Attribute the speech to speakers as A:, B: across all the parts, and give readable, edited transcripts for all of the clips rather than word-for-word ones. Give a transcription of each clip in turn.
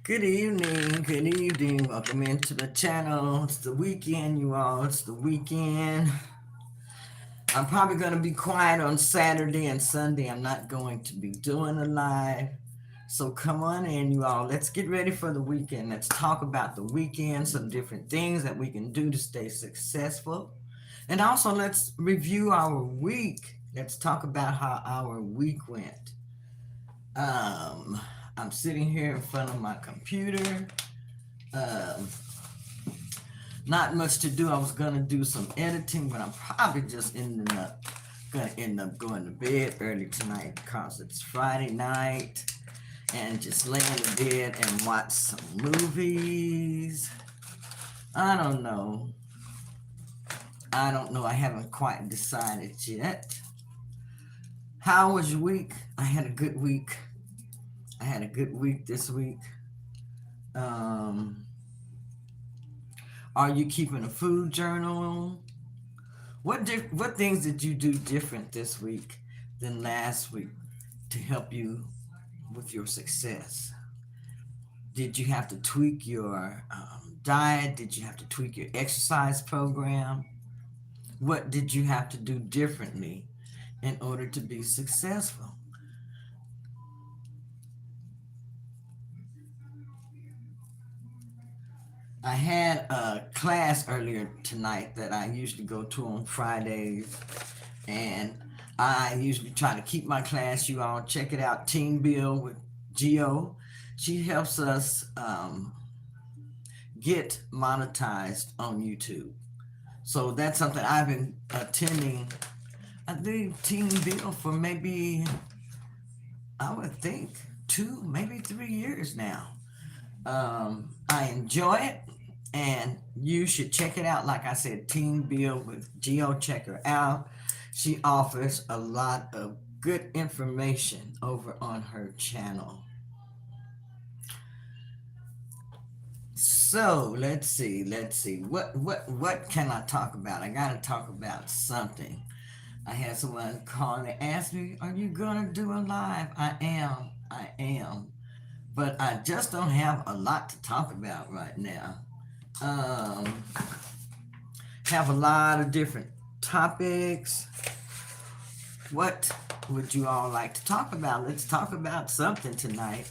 A: Good evening, good evening. Welcome into the channel. It's the weekend, you all. It's the weekend. I'm probably going to be quiet on Saturday and Sunday. I'm not going to be doing a live. So come on in, you all. Let's get ready for the weekend. Let's talk about the weekend, some different things that we can do to stay successful. And also, let's review our week. Let's talk about how our week went. Um, I'm sitting here in front of my computer. Um, Not much to do. I was gonna do some editing, but I'm probably just gonna end up going to bed early tonight because it's Friday night and just lay in the bed and watch some movies. I don't know. I don't know. I haven't quite decided yet. How was your week? I had a good week. I had a good week this week. Um, are you keeping a food journal? What things did you do different this week than last week to help you with your success? Did you have to tweak your diet? Did you have to tweak your exercise program? What did you have to do differently in order to be successful? I had a class earlier tonight that I usually go to on Fridays, and I usually try to keep my class. You all check it out. Team Bill with Geo. She helps us get monetized on YouTube. So that's something I've been attending. I think Team Bill for maybe I would think 2, maybe 3 years now. I enjoy it, and you should check it out. Like I said, Team Bill with Geo, check her out. She offers a lot of good information over on her channel. So let's see. What can I talk about? I gotta talk about something. I had someone call and ask me, "Are you gonna do a live?" I am, but I just don't have a lot to talk about right now. Um, have a lot of different topics. What would you all like to talk about? Let's talk about something tonight.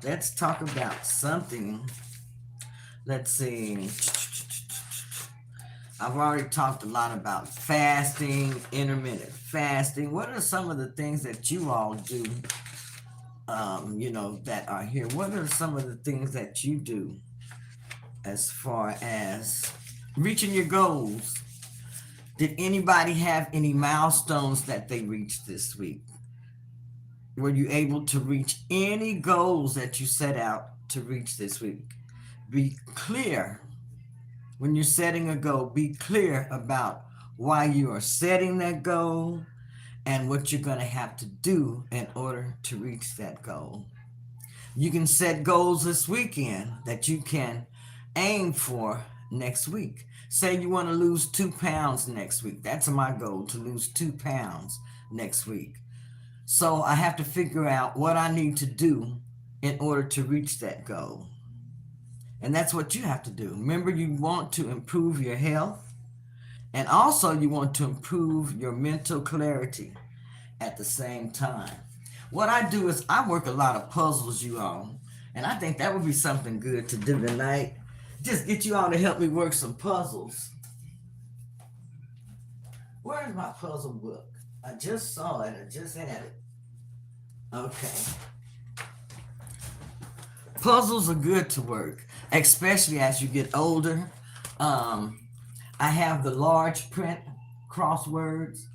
A: Let's talk about something. Let's see. I've already talked a lot about fasting, intermittent fasting. What are some of the things that you all do, that are here? What are some of the things that you do as far as reaching your goals? Did anybody have any milestones that they reached this week? Were you able to reach any goals that you set out to reach this week? Be clear when you're setting a goal. Be clear about why you are setting that goal and what you're going to have to do in order to reach that goal. You can set goals this weekend that you can aim for next week. Say you want to lose 2 pounds next week. That's my goal, to lose 2 pounds next week. So I have to figure out what I need to do in order to reach that goal. And that's what you have to do. Remember, you want to improve your health, and also you want to improve your mental clarity at the same time. What I do is I work a lot of puzzles, you all. And I think that would be something good to do tonight. Just get you all to help me work some puzzles. Where's my puzzle book? I just saw it. I just had it. Okay. Puzzles are good to work, especially as you get older. I have the large print crosswords,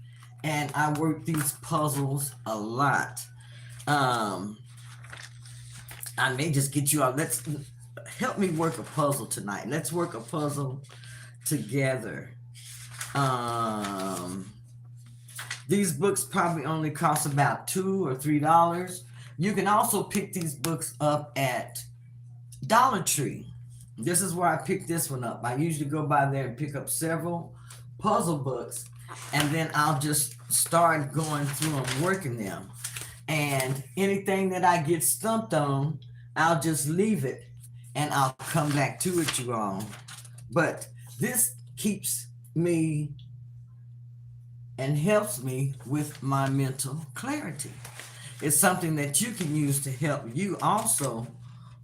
A: and I work these puzzles a lot. Um, I may just get you all. Let's help me work a puzzle tonight. Let's work a puzzle together. Um, these books probably only cost about $2 or $3. You can also pick these books up at Dollar Tree. This is where I picked this one up. I usually go by there and pick up several puzzle books, and then I'll just start going through and working them. And anything that I get stumped on, I'll just leave it and I'll come back to it, you all. But this keeps me and helps me with my mental clarity. It's something that you can use to help you also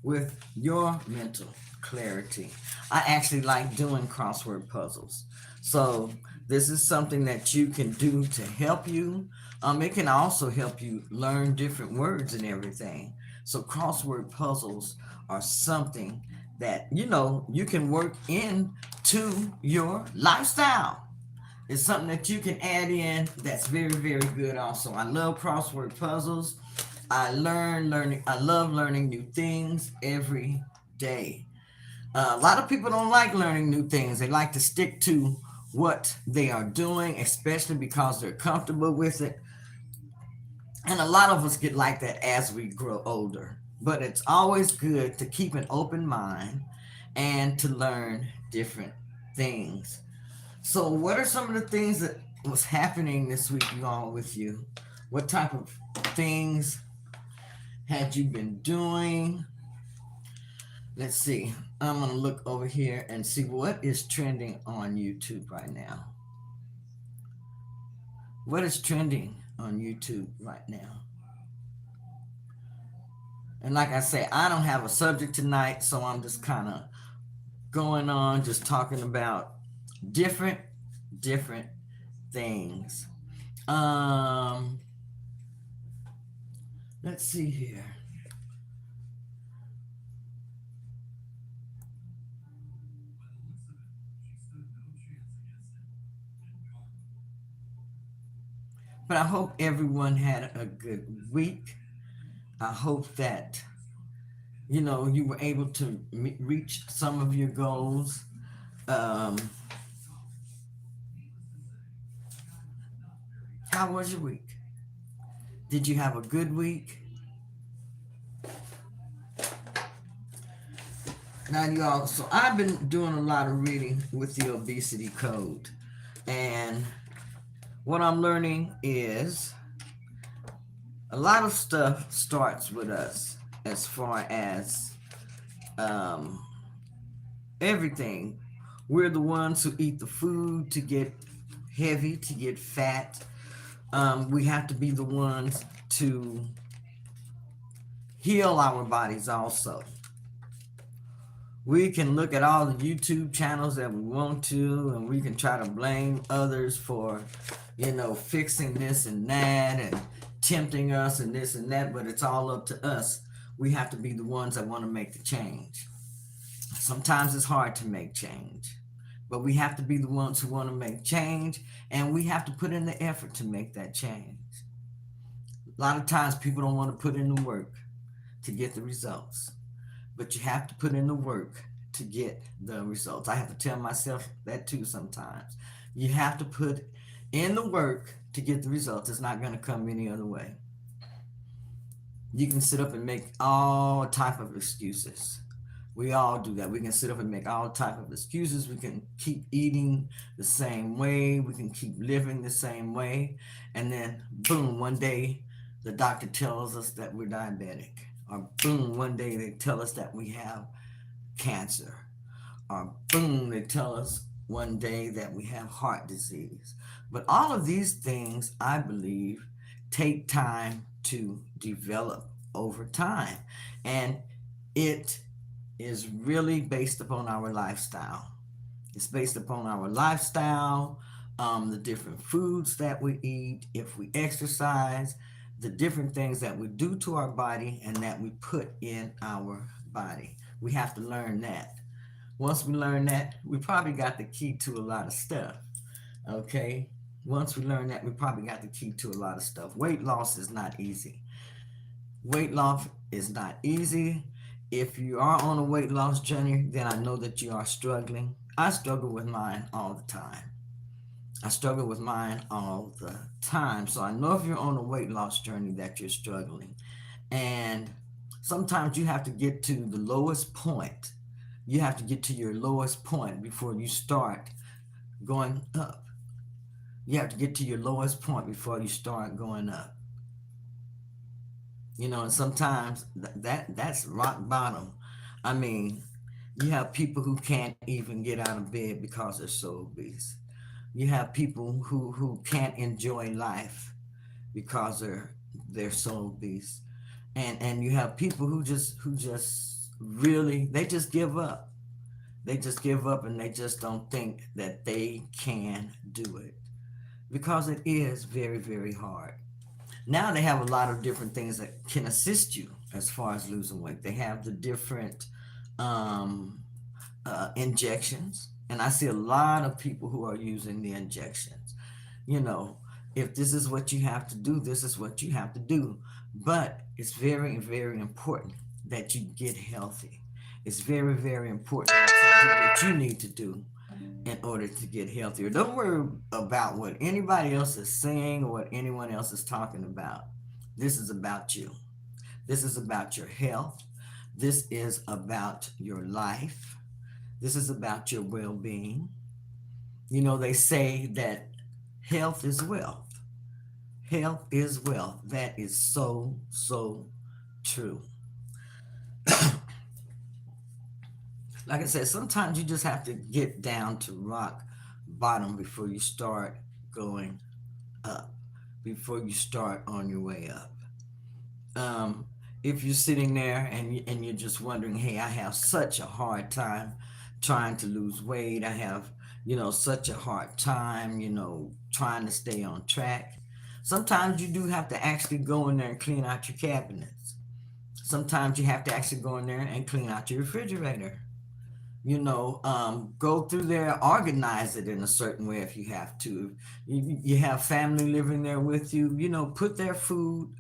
A: with your mental clarity. I actually like doing crossword puzzles. So, this is something that you can do to help you. It can also help you learn different words and everything. So, crossword puzzles are something that you can work into your lifestyle. It's something that you can add in that's very, very good also. I love crossword puzzles. I love learning new things every day. A lot of people don't like learning new things. They like to stick to what they are doing, especially because they're comfortable with it. And a lot of us get like that as we grow older. But it's always good to keep an open mind and to learn different things. So, what are some of the things that was happening this week, you all, with you? What type of things had you been doing? Let's see. I'm gonna look over here and see what is trending on YouTube right now. What is trending on YouTube right now? And like I say, I don't have a subject tonight, so I'm just kind of going on, just talking about different, different things. Um, let's see here. But I hope everyone had a good week. I hope that you were able to reach some of your goals. Um, how was your week? Did you have a good week? Now, y'all, so I've been doing a lot of reading with the obesity code. And what I'm learning is a lot of stuff starts with us as far as um, everything. We're the ones who eat the food to get heavy, to get fat. We have to be the ones to heal our bodies also. We can look at all the YouTube channels that we want to, and we can try to blame others for, fixing this and that and tempting us and this and that, but it's all up to us. We have to be the ones that want to make the change. Sometimes it's hard to make change, but we have to be the ones who want to make change, and we have to put in the effort to make that change. A lot of times people don't want to put in the work to get the results, but you have to put in the work to get the results. I have to tell myself that too sometimes. You have to put in the work to get the results. It's not going to come any other way. You can sit up and make all type of excuses. We all do that. We can sit up and make all type of excuses. We can keep eating the same way. We can keep living the same way. And then, boom, one day the doctor tells us that we're diabetic. Or boom, one day they tell us that we have cancer. Or boom, they tell us one day that we have heart disease. But all of these things, I believe, take time to develop over time. And it is really based upon our lifestyle. It's based upon our lifestyle, the different foods that we eat, if we exercise, the different things that we do to our body and that we put in our body. We have to learn that. Once we learn that, we probably got the key to a lot of stuff. Okay? Once we learn that, we probably got the key to a lot of stuff. Weight loss is not easy. Weight loss is not easy. If you are on a weight loss journey, then I know that you are struggling. I struggle with mine all the time. I struggle with mine all the time. So I know if you're on a weight loss journey that you're struggling. And sometimes you have to get to the lowest point. You have to get to your lowest point before you start going up. You have to get to your lowest point before you start going up. And sometimes that's rock bottom. I mean, you have people who can't even get out of bed because they're so obese. You have people who can't enjoy life because they're so obese. And you have people who just really, they just give up. They just give up, and they just don't think that they can do it, because it is very, very hard. Now they have a lot of different things that can assist you as far as losing weight. They have the different um, injections, and I see a lot of people who are using the injections. You know, if this is what you have to do, this is what you have to do. But it's very, very important that you get healthy. It's very, very important that you do what you need to do in order to get healthier. Don't worry about what anybody else is saying or what anyone else is talking about. This is about you. This is about your health. This is about your life. This is about your well being. They say that health is wealth. Health is wealth. That is so, so true. Like I said, sometimes you just have to get down to rock bottom before you start going up, before you start on your way up. Um, if you're sitting there and you're just wondering, hey, I have such a hard time trying to lose weight. I have, such a hard time, trying to stay on track. Sometimes you do have to actually go in there and clean out your cabinets. Sometimes you have to actually go in there and clean out your refrigerator. Go through there, organize it in a certain way if you have to. You have family living there with you, put their food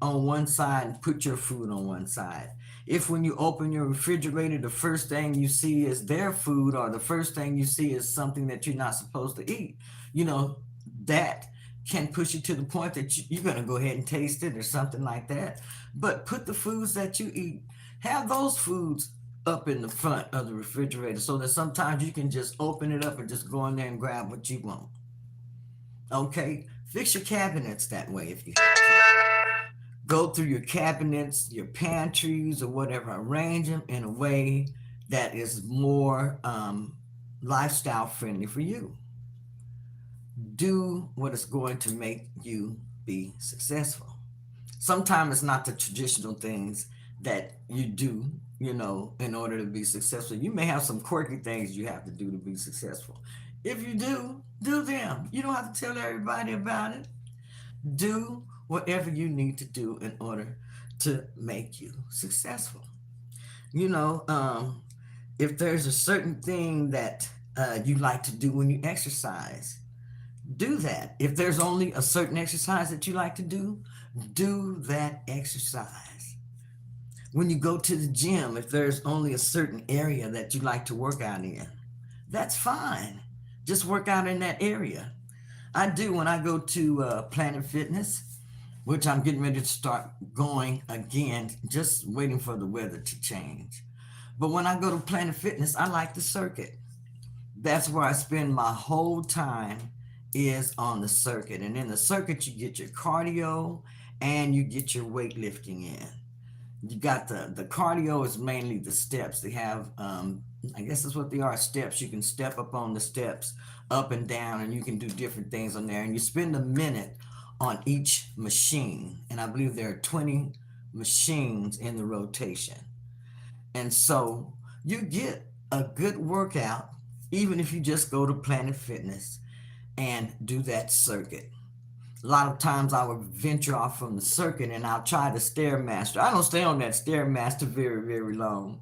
A: on one side and put your food on one side. If when you open your refrigerator, the first thing you see is their food, or the first thing you see is something that you're not supposed to eat, you know, that can push you to the point that you're going to go ahead and taste it or something like that. But put the foods that you eat, have those foods up in the front of the refrigerator so that sometimes you can just open it up and just go in there and grab what you want. Okay? Fix your cabinets that way if you have to. Go through your cabinets, your pantries, or whatever, arrange them in a way that is more lifestyle friendly for you. Do what is going to make you be successful. Sometimes it's not the traditional things that you do, in order to be successful. You may have some quirky things you have to do to be successful. If you do them. You don't have to tell everybody about it. Do whatever you need to do in order to make you successful. You know, if there's a certain thing that you like to do when you exercise, do that. If there's only a certain exercise that you like to do that exercise. When you go to the gym, if there's only a certain area that you like to work out in, that's fine. Just work out in that area. I do when I go to Planet Fitness, which I'm getting ready to start going again, just waiting for the weather to change. But when I go to Planet Fitness, I like the circuit. That's where I spend my whole time, is on the circuit. And in the circuit, you get your cardio and you get your weightlifting in. You got the cardio is mainly the steps. They have I guess that's what they are, steps. You can step up on the steps, up and down, and you can do different things on there. And you spend a minute on each machine. And I believe there are 20 machines in the rotation. And so you get a good workout, even if you just go to Planet Fitness and do that circuit. A lot of times I would venture off from the circuit and I'll try the Stairmaster. I don't stay on that Stairmaster very, very long,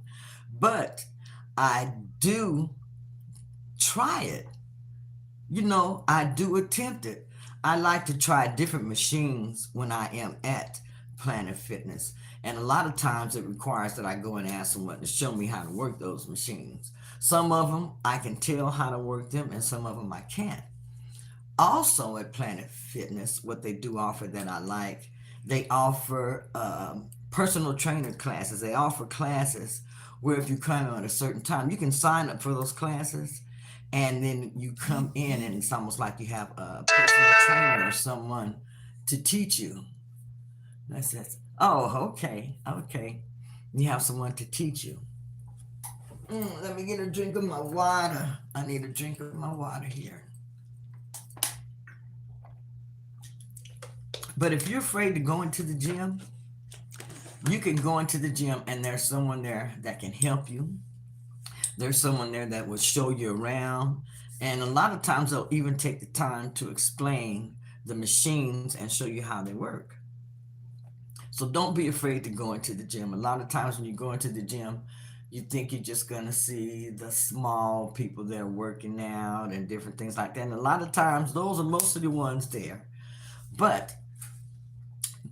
A: but I do try it. I do attempt it. I like to try different machines when I am at Planet Fitness. And a lot of times it requires that I go and ask someone to show me how to work those machines. Some of them I can tell how to work them, and some of them I can't. Also at Planet Fitness, what they do offer that I like, they offer personal trainer classes. They offer classes where if you come at a certain time, you can sign up for those classes, and then you come in and it's almost like you have a personal trainer or someone to teach you. That's it. Oh, okay, okay. You have someone to teach you. Let me get a drink of my water. I need a drink of my water here. But if you're afraid to go into the gym, you can go into the gym and there's someone there that can help you. There's someone there that will show you around. And a lot of times they'll even take the time to explain the machines and show you how they work. So don't be afraid to go into the gym. A lot of times when you go into the gym, you think you're just going to see the small people there working out and different things like that. And a lot of times those are most of the ones there. But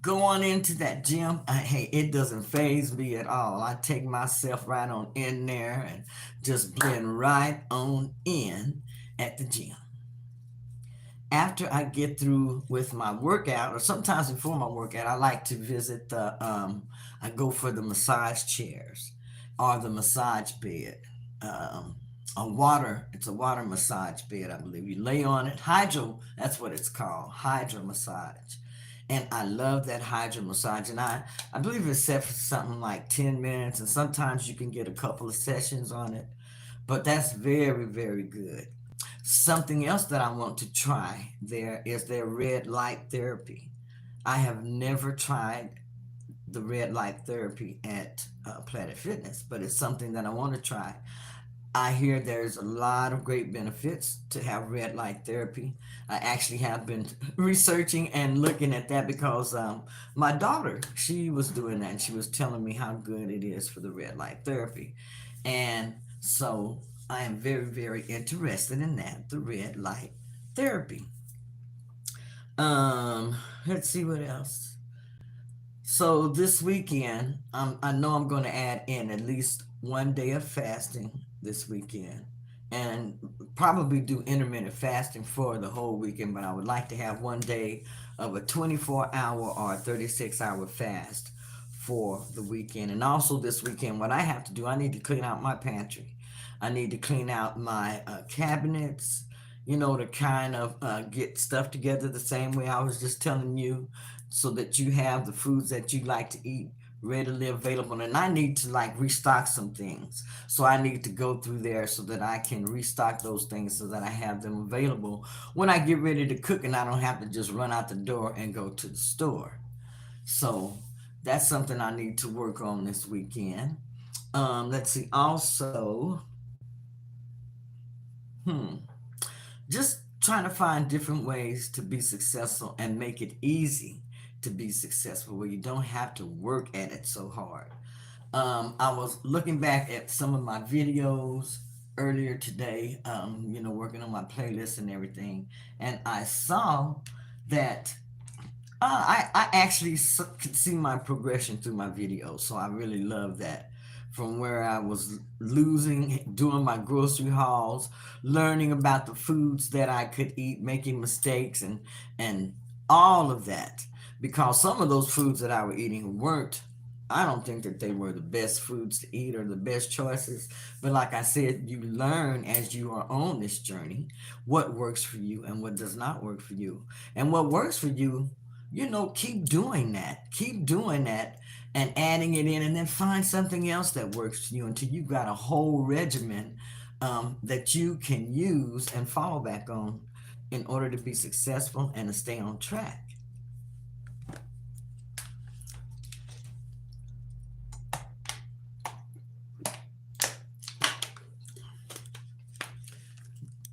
A: go on into that gym. Hey, it doesn't phase me at all. I take myself right on in there and just blend right on in at the gym. After I get through with my workout, or sometimes before my workout, I like to visit I go for the massage chairs or the massage bed. Um, it's a water massage bed, I believe. You lay on it, hydro, that's what it's called, hydro massage. And I love that hydro massage. And I believe it's set for something like 10 minutes, and sometimes you can get a couple of sessions on it. But that's very, very good. Something else that I want to try there is their red light therapy. I have never tried the red light therapy at Planet Fitness, but it's something that I want to try. I hear there's a lot of great benefits to have red light therapy. I actually have been researching and looking at that because my daughter, she was doing that and she was telling me how good it is for the red light therapy. And so I am very, very interested in that, the red light therapy. Um, let's see what else. So this weekend, I know I'm going to add in at least one day of fasting this weekend, and probably do intermittent fasting for the whole weekend. But I would like to have one day of a 24-hour or a 36-hour fast for the weekend. And also this weekend, what I have to do, I need to clean out my pantry. I need to clean out my cabinets. To kind of get stuff together the same way I was just telling you, so that you have the foods that you like to eat readily available. And I need to like restock some things. So I need to go through there so that I can restock those things so that I have them available when I get ready to cook and I don't have to just run out the door and go to the store. So that's something I need to work on this weekend. Let's see. Also, hmm, just trying to find different ways to be successful and make it easy to be successful where you don't have to work at it so hard. I was looking back at some of my videos earlier today, working on my playlist and everything, and I saw that I actually could see my progression through my videos, so I really love that. From where I was losing, doing my grocery hauls, learning about the foods that I could eat, making mistakes, and all of that. Because some of those foods that I was eating weren't. I don't think that they were the best foods to eat or the best choices. But like I said, you learn as you are on this journey what works for you and what does not work for you. And what works for you, keep doing that. Keep doing that and adding it in, and then find something else that works for you until you've got a whole regimen that you can use and fall back on in order to be successful and to stay on track.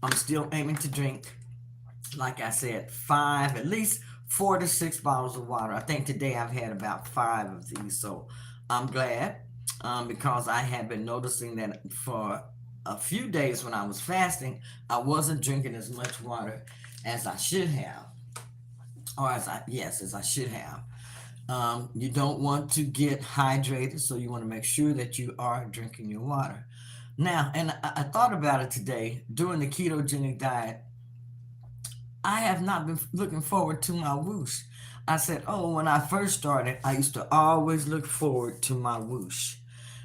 A: I'm still aiming to drink, like I said, at least 4 to 6 bottles of water. I think today I've had about 5 of these, so I'm glad because I had been noticing that for a few days when I was fasting, I wasn't drinking as much water as I should have, or as I should have. You don't want to get hydrated, so you want to make sure that you are drinking your water. Now, and I thought about it today during the ketogenic diet. I have not been looking forward to my whoosh. I said, oh, when I first started, I used to always look forward to my whoosh.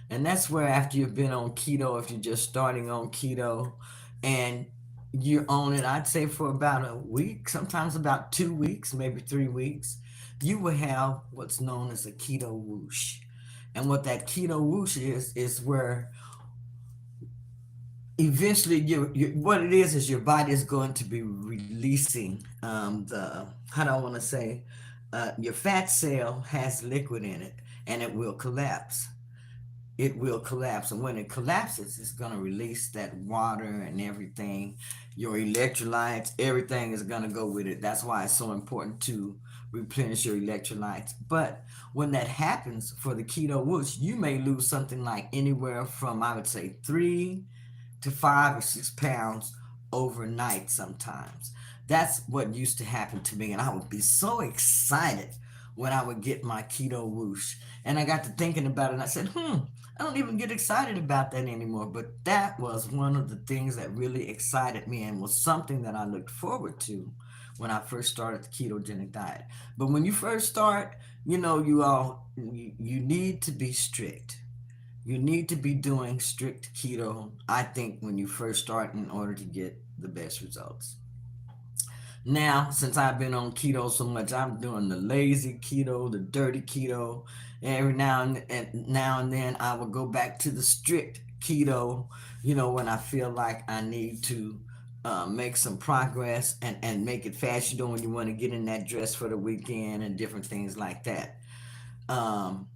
A: And that's where after you've been on keto, if you're just starting on keto and you're on it, I'd say for about a week, sometimes about 2 weeks, maybe 3 weeks, you will have what's known as a keto whoosh. And what that keto whoosh is where eventually what it is your body is going to be releasing the, how do I want to say, your fat cell has liquid in it and it will collapse. It will collapse, and when it collapses it's going to release that water and everything, your electrolytes, everything is going to go with it. That's why it's so important to replenish your electrolytes. But when that happens for the keto whoosh, you may lose something like anywhere from, I would say, 3 to 5 or 6 pounds overnight sometimes. That's what used to happen to me, and I would be so excited when I would get my keto whoosh. And I got to thinking about it, and I said, I don't even get excited about that anymore. But that was one of the things that really excited me and was something that I looked forward to when I first started the ketogenic diet. But when you first start, you need to be strict. You need to be doing strict keto, I think, when you first start in order to get the best results. Now, since I've been on keto so much, I'm doing the lazy keto, the dirty keto. Every now and then, I will go back to the strict keto. When I feel like I need to make some progress and make it fast. When you want to get in that dress for the weekend and different things like that. Um,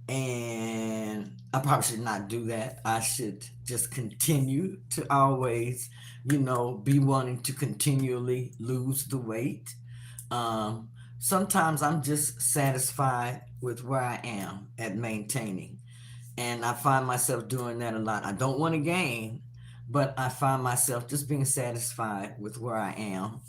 A: and I probably should not do that. I should just continue to always, be wanting to continually lose the weight. Um, Sometimes I'm just satisfied with where I am at maintaining. And I find myself doing that a lot. I don't want to gain, but I find myself just being satisfied with where I am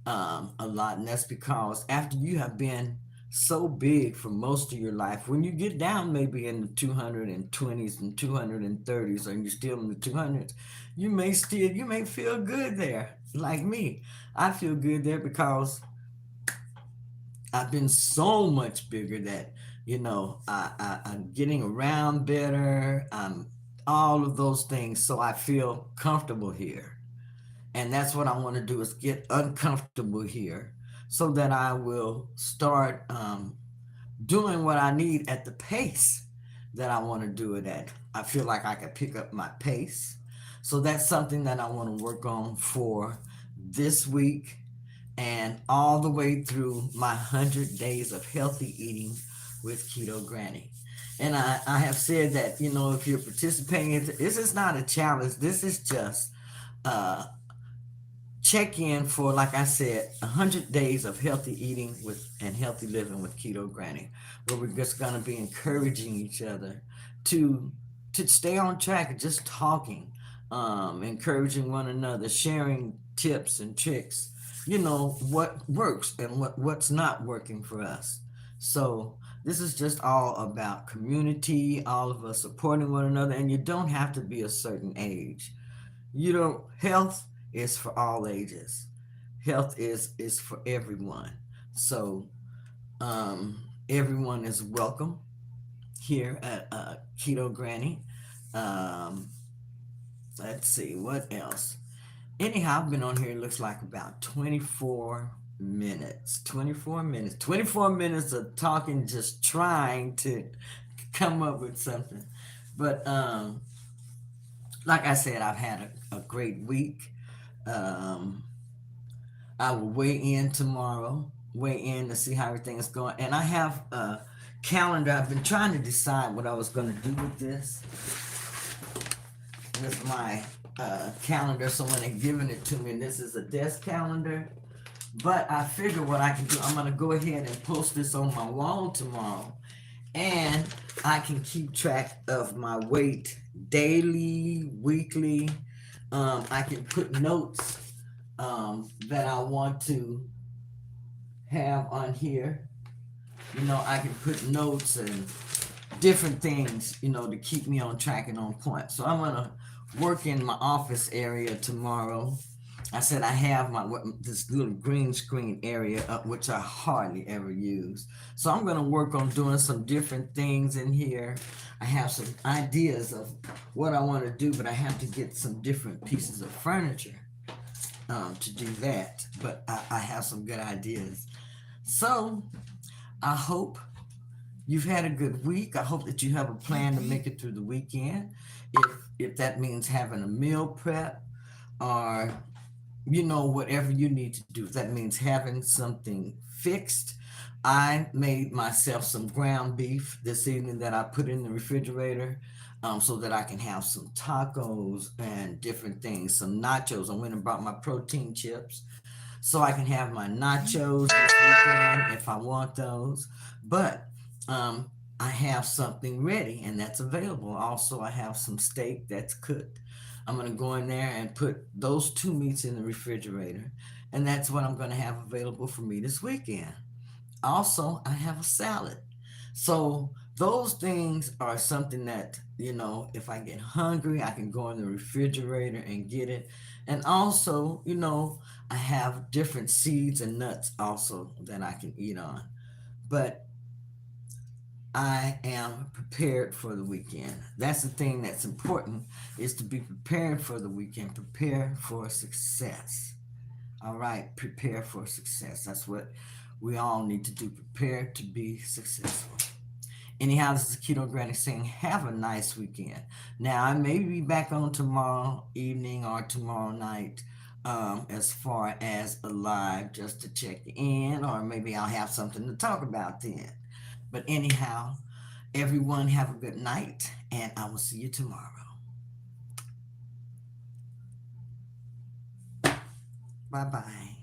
A: a lot. And that's because after you have been so big for most of your life, when you get down maybe in the 220s and 230s, and you're still in the 200s, you may feel good there. Like me, I feel good there because I've been so much bigger that I'm getting around better. All of those things, so I feel comfortable here. And that's what I want to do, is get uncomfortable here so that I will start doing what I need at the pace that I want to do it at. I feel like I can pick up my pace. So that's something that I want to work on for this week and all the way through my 100 days of healthy eating with Keto Granny. And I have said that, if you're participating, this is not a challenge. This is just uh, check in for, like I said, 100 days of healthy eating with and healthy living with Keto Granny, where we're just going to be encouraging each other to stay on track, just talking, encouraging one another, sharing tips and tricks, what works and what's not working for us. So this is just all about community, all of us supporting one another, and you don't have to be a certain age. Health is for all ages. Health is for everyone. So everyone is welcome here at Keto Granny. Um, let's see what else. Anyhow, I've been on here. It looks like about 24 minutes. 24 minutes. 24 minutes of talking, just trying to come up with something. But like I said, I've had a great week. Um, I will weigh in tomorrow, weigh in to see how everything is going. And I have a calendar. I've been trying to decide what I was going to do with this, with my calendar. So when they're giving it to me, this is a desk calendar. But I figure what I can do, I'm going to go ahead and post this on my wall tomorrow. And I can keep track of my weight daily, weekly. I can put notes that I want to have on here. I can put notes and different things, to keep me on track and on point. So I'm going to work in my office area tomorrow. I said I have this little green screen area up, which I hardly ever use. So I'm going to work on doing some different things in here. I have some ideas of what I want to do, but I have to get some different pieces of furniture to do that. But I have some good ideas. So I hope you've had a good week. I hope that you have a plan to make it through the weekend. If that means having a meal prep or whatever you need to do. If that means having something fixed. I made myself some ground beef this evening that I put in the refrigerator so that I can have some tacos and different things, some nachos. I went and bought my protein chips so I can have my nachos this weekend if I want those. But um, I have something ready and that's available. Also, I have some steak that's cooked. I'm going to go in there and put those two meats in the refrigerator, and that's what I'm going to have available for me this weekend. Also, I have a salad. So, those things are something that, if I get hungry, I can go in the refrigerator and get it. And also, I have different seeds and nuts also that I can eat on. But I am prepared for the weekend. That's the thing that's important is to be prepared for the weekend. Prepare for success. All right, prepare for success. That's what we all need to do. Prepare to be successful. Anyhow, this is Keto Granny saying, have a nice weekend. Now, I may be back on tomorrow evening or tomorrow night as far as a live just to check in, or maybe I'll have something to talk about then. But anyhow, everyone have a good night, and I will see you tomorrow. Bye bye.